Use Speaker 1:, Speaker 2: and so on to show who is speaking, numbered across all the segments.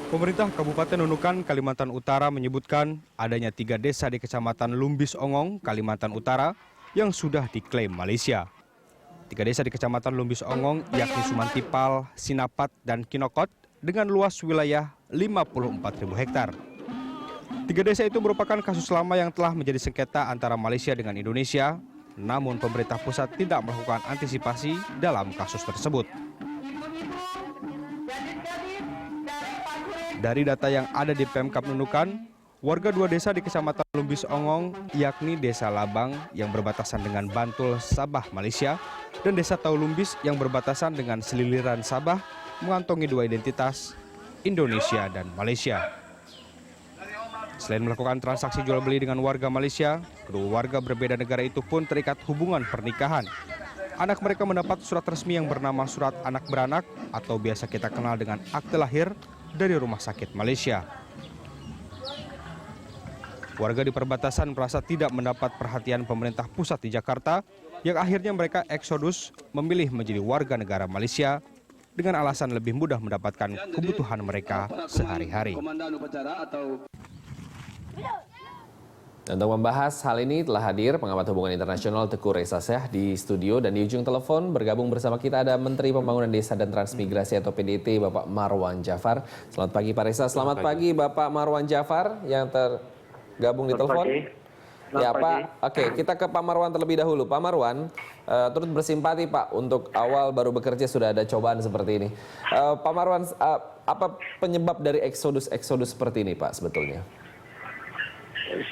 Speaker 1: Pemerintah Kabupaten Nunukan, Kalimantan Utara menyebutkan adanya 3 desa di Kecamatan Lumbis Ongong, Kalimantan Utara yang sudah diklaim Malaysia. 3 desa di Kecamatan Lumbis Ongong yakni Sumantipal, Sinapat, dan Kinokot dengan luas wilayah 54.000 hektar. 3 desa itu merupakan kasus lama yang telah menjadi sengketa antara Malaysia dengan Indonesia, namun pemerintah pusat tidak melakukan antisipasi dalam kasus tersebut. Dari data yang ada di Pemkab Nunukan, warga 2 desa di Kecamatan Lumbis Ongong, yakni Desa Labang yang berbatasan dengan Bantul, Sabah, Malaysia, dan Desa Taulumbis yang berbatasan dengan Seliliran, Sabah, mengantongi 2 identitas, Indonesia dan Malaysia. Selain melakukan transaksi jual beli dengan warga Malaysia, kedua warga berbeda negara itu pun terikat hubungan pernikahan. Anak mereka mendapat surat resmi yang bernama Surat Anak Beranak atau biasa kita kenal dengan akte lahir dari Rumah Sakit Malaysia. Warga di perbatasan merasa tidak mendapat perhatian pemerintah pusat di Jakarta, yang akhirnya mereka eksodus memilih menjadi warga negara Malaysia dengan alasan lebih mudah mendapatkan kebutuhan mereka sehari-hari.
Speaker 2: Untuk membahas hal ini telah hadir pengamat hubungan internasional Teguh Reza Syah di studio, dan di ujung telepon bergabung bersama kita ada Menteri Pembangunan Desa dan Transmigrasi atau PDT Bapak Marwan Jafar. Selamat pagi Pak Reza. Selamat pagi Bapak Marwan Jafar yang tergabung di telepon. Ya Pak, oke, kita ke Pak Marwan terlebih dahulu. Pak Marwan, turut bersimpati Pak untuk awal baru bekerja sudah ada cobaan seperti ini. Pak Marwan, apa penyebab dari eksodus seperti ini Pak sebetulnya?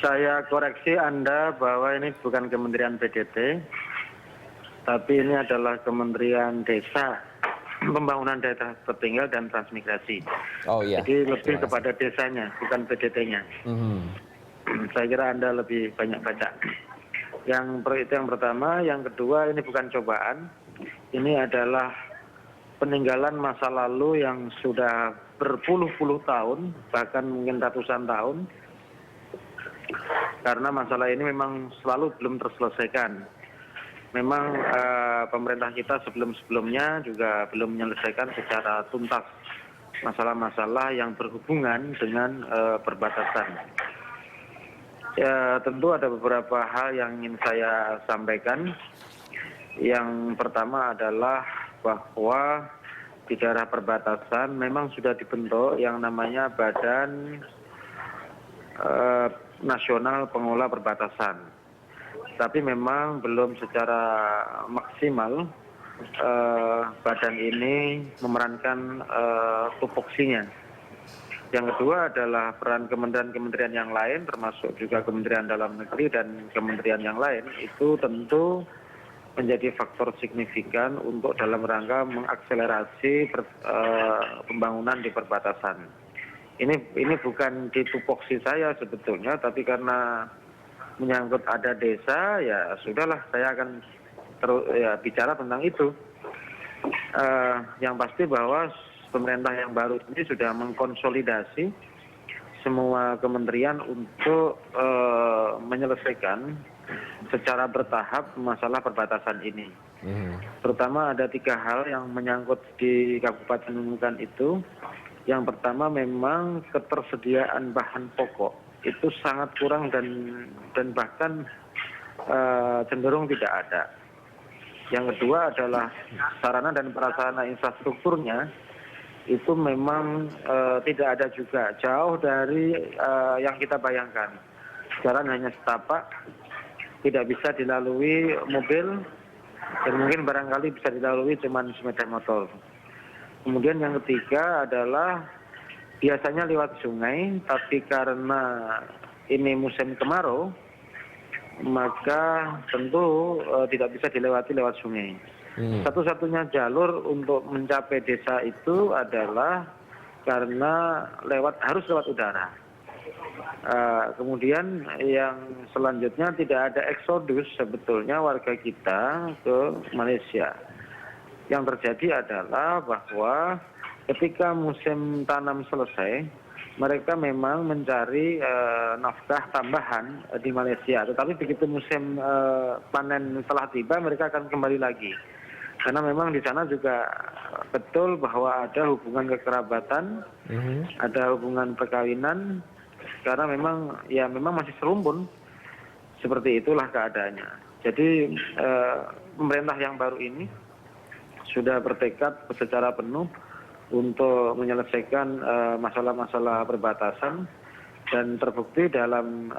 Speaker 3: Saya koreksi Anda bahwa ini bukan Kementerian PDT, tapi ini adalah Kementerian Desa, Pembangunan Daerah Tertinggal dan Transmigrasi.
Speaker 2: Oh iya.
Speaker 3: Jadi lebih kepada desanya, bukan PDT-nya. Saya kira Anda lebih banyak baca. Itu yang pertama. Yang kedua, ini bukan cobaan. Ini adalah peninggalan masa lalu yang sudah berpuluh-puluh tahun, bahkan mungkin ratusan tahun. Karena masalah ini memang selalu belum terselesaikan. Memang pemerintah kita sebelum-sebelumnya juga belum menyelesaikan secara tuntas masalah-masalah yang berhubungan dengan perbatasan. Ya, tentu ada beberapa hal yang ingin saya sampaikan. Yang pertama adalah bahwa di daerah perbatasan memang sudah dibentuk yang namanya Badan Nasional Pengelola Perbatasan, tapi memang belum secara maksimal badan ini memerankan tupoksinya. Yang kedua adalah peran kementerian-kementerian yang lain, termasuk juga Kementerian Dalam Negeri dan kementerian yang lain, itu tentu menjadi faktor signifikan untuk dalam rangka mengakselerasi pembangunan di perbatasan. Ini bukan di tupoksi saya sebetulnya, tapi karena menyangkut ada desa, ya sudahlah saya akan bicara tentang itu. Yang pasti bahwa pemerintah yang baru ini sudah mengkonsolidasi semua kementerian untuk menyelesaikan secara bertahap masalah perbatasan ini. Terutama ada 3 hal yang menyangkut di Kabupaten Nunukan itu. Yang pertama memang ketersediaan bahan pokok itu sangat kurang dan bahkan cenderung tidak ada. Yang kedua adalah sarana dan prasarana infrastrukturnya itu memang tidak ada juga, jauh dari yang kita bayangkan. Jalan hanya setapak, tidak bisa dilalui mobil, dan mungkin barangkali bisa dilalui cuma sepeda motor. Kemudian yang ketiga adalah biasanya lewat sungai, tapi karena ini musim kemarau, maka tentu tidak bisa dilewati lewat sungai. Satu-satunya jalur untuk mencapai desa itu adalah karena harus lewat udara. Kemudian yang selanjutnya tidak ada eksodus sebetulnya warga kita ke Malaysia. Yang terjadi adalah bahwa ketika musim tanam selesai, mereka memang mencari nafkah tambahan di Malaysia. Tetapi begitu musim panen telah tiba, mereka akan kembali lagi. Karena memang di sana juga betul bahwa ada hubungan kekerabatan, ada hubungan perkawinan, karena memang masih serumpun. Seperti itulah keadaannya. Jadi pemerintah yang baru ini sudah bertekad secara penuh untuk menyelesaikan masalah-masalah perbatasan, dan terbukti dalam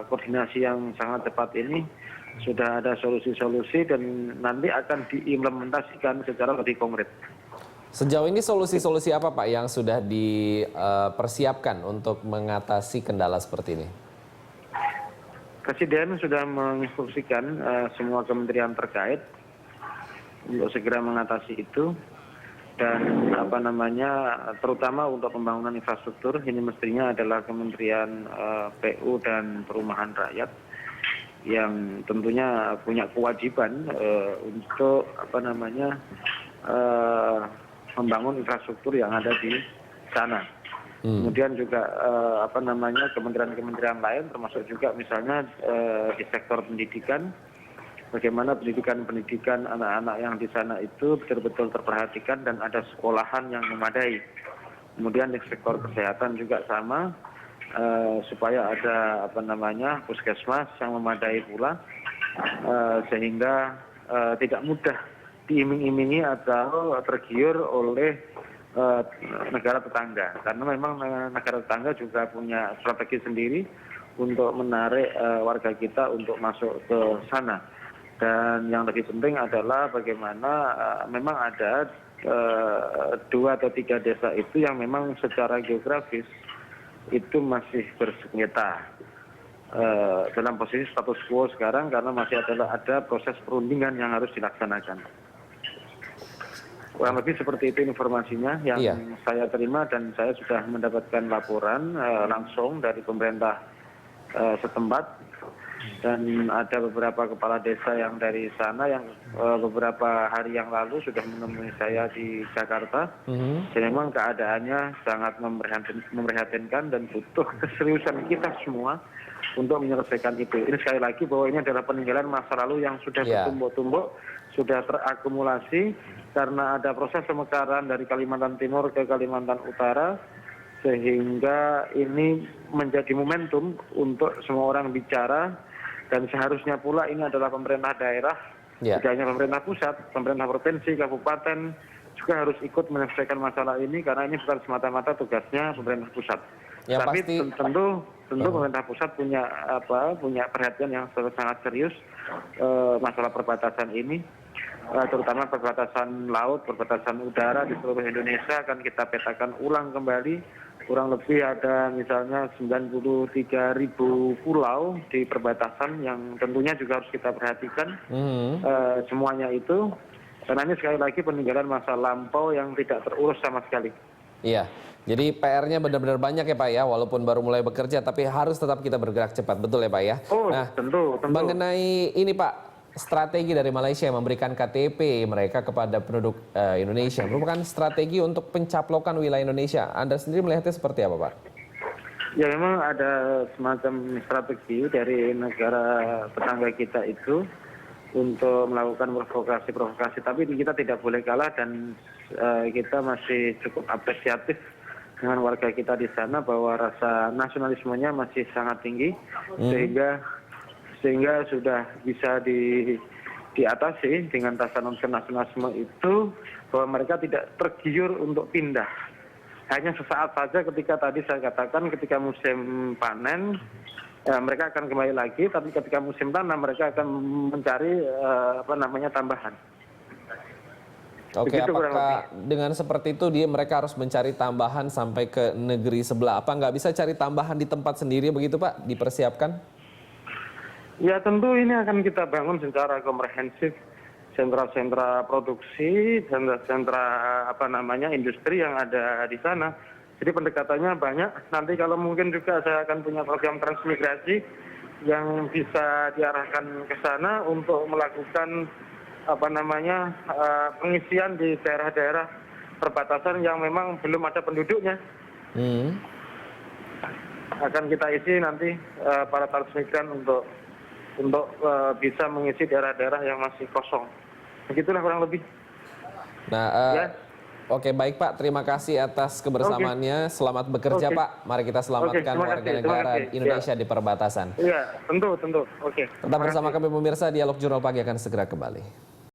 Speaker 3: koordinasi yang sangat cepat ini sudah ada solusi-solusi dan nanti akan diimplementasikan secara lebih konkret.
Speaker 2: Sejauh ini solusi-solusi apa Pak yang sudah dipersiapkan untuk mengatasi kendala seperti ini?
Speaker 3: Presiden sudah menginstruksikan semua kementerian terkait untuk segera mengatasi itu, dan terutama untuk pembangunan infrastruktur ini mestinya adalah Kementerian PU dan Perumahan Rakyat yang tentunya punya kewajiban untuk membangun infrastruktur yang ada di sana. Kemudian juga kementerian-kementerian lain termasuk juga misalnya di sektor pendidikan, bagaimana pendidikan anak-anak yang di sana itu betul-betul terperhatikan dan ada sekolahan yang memadai. Kemudian di sektor kesehatan juga sama, supaya ada puskesmas yang memadai pula, sehingga tidak mudah diiming-imingi atau tergiur oleh negara tetangga, karena memang negara tetangga juga punya strategi sendiri untuk menarik warga kita untuk masuk ke sana. Dan yang lebih penting adalah bagaimana memang ada 2 atau 3 desa itu yang memang secara geografis itu masih bersengketa dalam posisi status quo sekarang, karena masih ada proses perundingan yang harus dilaksanakan. Kurang lebih seperti itu informasinya yang saya terima, dan saya sudah mendapatkan laporan langsung dari pemerintah setempat, dan ada beberapa kepala desa yang dari sana yang beberapa hari yang lalu sudah menemui saya di Jakarta. Dan memang keadaannya sangat memprihatinkan dan butuh keseriusan kita semua untuk menyelesaikan itu. Ini sekali lagi bahwa ini adalah peninggalan masa lalu yang sudah bertumbuk-tumbuk, sudah terakumulasi karena ada proses pemekaran dari Kalimantan Timur ke Kalimantan Utara, sehingga ini menjadi momentum untuk semua orang bicara, dan seharusnya pula ini adalah pemerintah daerah, tidak hanya pemerintah pusat, pemerintah provinsi, kabupaten juga harus ikut menyelesaikan masalah ini, karena ini bukan semata-mata tugasnya pemerintah pusat.
Speaker 2: Yang
Speaker 3: Tapi
Speaker 2: pasti,
Speaker 3: tentu pemerintah pusat punya perhatian yang sangat serius masalah perbatasan ini, terutama perbatasan laut, perbatasan udara di seluruh Indonesia akan kita petakan ulang kembali. Kurang lebih ada misalnya 93.000 pulau di perbatasan yang tentunya juga harus kita perhatikan semuanya itu, karena ini sekali lagi peninggalan masa lampau yang tidak terurus sama sekali.
Speaker 2: Iya, jadi PR-nya benar-benar banyak ya Pak ya, walaupun baru mulai bekerja tapi harus tetap kita bergerak cepat, betul ya Pak ya?
Speaker 3: Oh,
Speaker 2: nah,
Speaker 3: tentu.
Speaker 2: Mengenai ini Pak, strategi dari Malaysia yang memberikan KTP mereka kepada penduduk Indonesia merupakan strategi untuk pencaplokan wilayah Indonesia. Anda sendiri melihatnya seperti apa Pak?
Speaker 3: Ya memang ada semacam strategi dari negara tetangga kita itu untuk melakukan provokasi, tapi kita tidak boleh kalah, dan kita masih cukup apresiatif dengan warga kita di sana bahwa rasa nasionalismenya masih sangat tinggi, sehingga sudah bisa diatasi dengan rasa nasionalisme itu, bahwa mereka tidak tergiur untuk pindah. Hanya sesaat saja ketika tadi saya katakan ketika musim panen mereka akan kembali lagi, tapi ketika musim tanam mereka akan mencari tambahan.
Speaker 2: Oke,
Speaker 3: Begitu,
Speaker 2: apakah dengan seperti itu mereka harus mencari tambahan sampai ke negeri sebelah? Apa nggak bisa cari tambahan di tempat sendiri begitu Pak, dipersiapkan?
Speaker 3: Ya tentu ini akan kita bangun secara komprehensif, sentra-sentra produksi, sentra industri yang ada di sana. Jadi pendekatannya banyak. Nanti kalau mungkin juga saya akan punya program transmigrasi yang bisa diarahkan ke sana untuk melakukan pengisian di daerah-daerah perbatasan yang memang belum ada penduduknya. Akan kita isi nanti para transmigran untuk bisa mengisi daerah-daerah yang masih kosong. Begitulah kurang lebih.
Speaker 2: Nah,
Speaker 3: Ya.
Speaker 2: oke baik Pak, terima kasih atas kebersamaannya. Selamat bekerja
Speaker 3: Oke.
Speaker 2: Pak. Mari kita selamatkan
Speaker 3: Terima kasih,
Speaker 2: warga
Speaker 3: terima
Speaker 2: negara
Speaker 3: kasih.
Speaker 2: Indonesia di perbatasan.
Speaker 3: Iya, tentu. Oke.
Speaker 2: Tetap bersama kami pemirsa, Dialog Jurnal Pagi akan segera kembali.